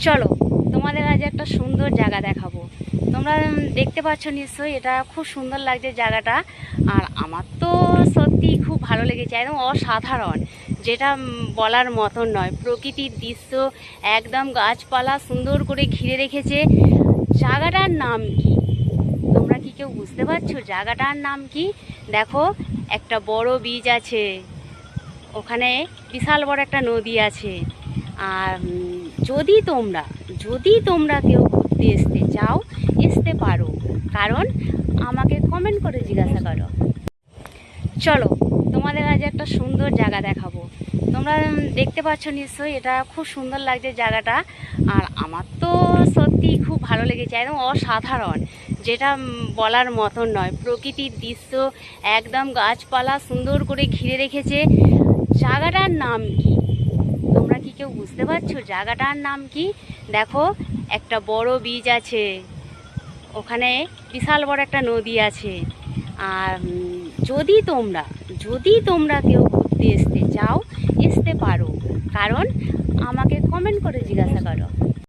চলো তোমাদের আজ একটা সুন্দর জায়গা দেখাবো। তোমরা দেখতে পাচ্ছ নিশ্চয়ই, এটা খুব সুন্দর লাগছে জায়গাটা। আর আমার তো সত্যি খুব ভালো লেগেছে, একদম অসাধারণ, যেটা বলার মতন নয়। প্রকৃতির দৃশ্য, একদম গাছপালা সুন্দর করে ঘিরে রেখেছে। জায়গাটার নাম কি তোমরা কি কেউ বুঝতে পারছো? জায়গাটার নাম কি? দেখো, একটা বড় বীজ আছে, ওখানে বিশাল বড় একটা নদী আছে। আর যদি তোমরা কেউ ঘুরতে আসতে চাও, আসতে পারো, কারণ আমাকে কমেন্ট করে জিজ্ঞাসা করো। চলো তোমাদের আজ একটা সুন্দর জায়গা দেখাবো। তোমরা দেখতে পাচ্ছ নিশ্চয়ই, এটা খুব সুন্দর লাগছে জায়গাটা। আর আমার তো সত্যি খুব ভালো লেগেছে, একদম অসাধারণ, যেটা বলার মতন নয়। প্রকৃতির দৃশ্য, একদম গাছপালা সুন্দর করে ঘিরে রেখেছে। জায়গাটার নাম কি তোমরা কি কেউ বুঝতে পারছো? জায়গাটার নাম কি? দেখো, একটা বড় বীজ আছে, ওখানে বিশাল বড় একটা নদী আছে। আর যদি তোমরা কেউ ঘুরতে আসতে চাও, আসতে পারো, কারণ আমাকে কমেন্ট করে জিজ্ঞাসা করো।